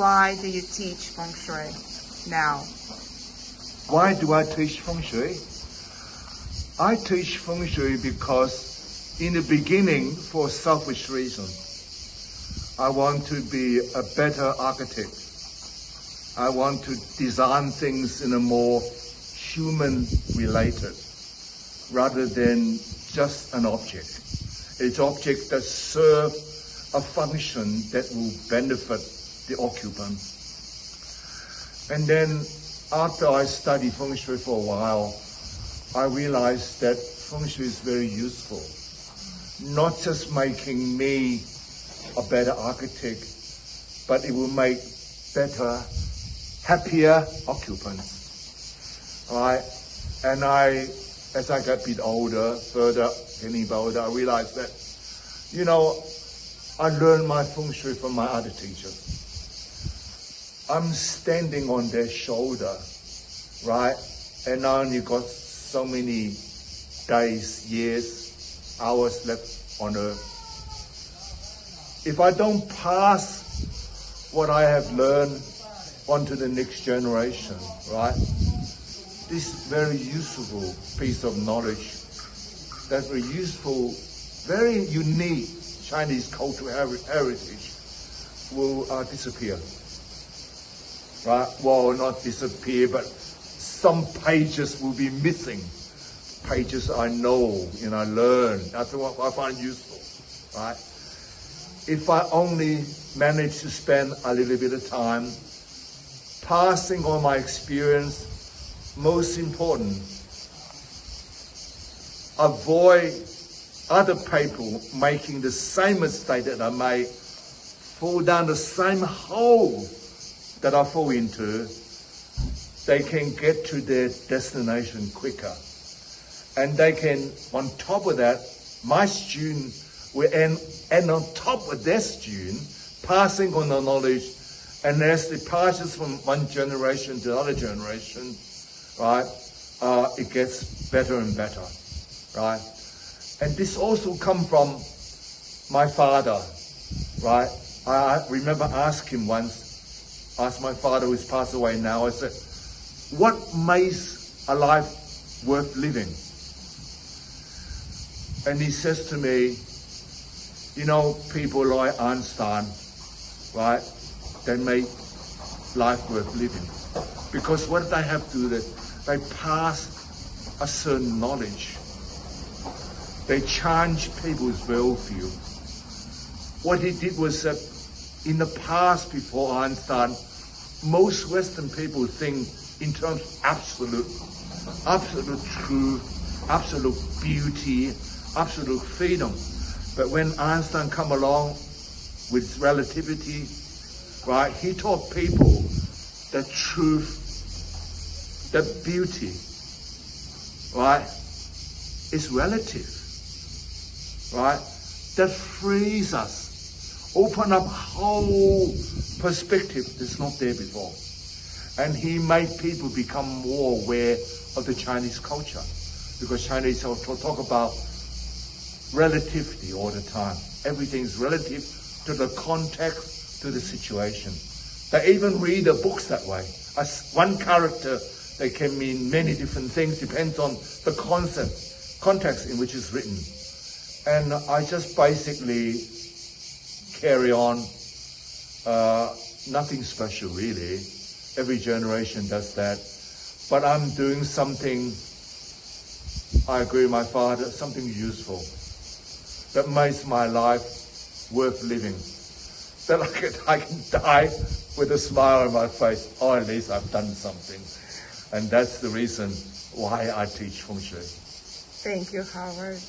why do you teach Feng Shui now? Why do I teach Feng Shui? I teach Feng Shui because in the beginning, for selfish reasons, I want to be a better architect. I want to design things in a more human-related, rather than just an object. It's object that serve a function that will benefit the occupant. And then after I studied Feng Shui for a while, I realized that Feng Shui is very useful. Not just making me a better architect, but it will make better, happier occupants. All right? And as I got a bit older, getting older, I realized that, I learned my Feng Shui from my other teachers. I'm standing on their shoulder, right? And I only got so many days, years, hours left on earth. If I don't pass what I have learned on to the next generation, right? This very useful piece of knowledge, that very useful, very unique Chinese cultural heritage will disappear. Right? Well, not disappear, but some pages will be missing. Pages I know and I learn. That's what I find useful. Right? If I only manage to spend a little bit of time passing on my experience, most important, avoid other people making the same mistake that I made, fall down the same hole that I fall into. They can get to their destination quicker. And they can, on top of that, my student will end on top of their student, passing on the knowledge. And as it passes from one generation to another generation, right, it gets better and better, right? And this also comes from my father, right? I remember asking once, asked my father who's passed away now, I said, what makes a life worth living? And he says to me, people like Einstein, right? They make life worth living. Because what they have to do, they pass a certain knowledge. They change people's worldview. What he did was that in the past, before Einstein, most Western people think in terms of absolute truth, absolute beauty, absolute freedom. But when Einstein come along with relativity, right, he taught people that truth, that beauty, right, is relative, right? That frees us, open up whole perspective that's not there before. And he made people become more aware of the Chinese culture, because Chinese talk about relativity all the time. Everything's relative to the context, to the situation. They even read the books that way. As one character, they can mean many different things, depends on the context in which it's written. And I just basically carry on, nothing special really. Every generation does that. But I'm doing something, I agree with my father, something useful that makes my life worth living. That I can die with a smile on my face. Oh, at least I've done something. And that's the reason why I teach Feng Shui. Thank you, Howard.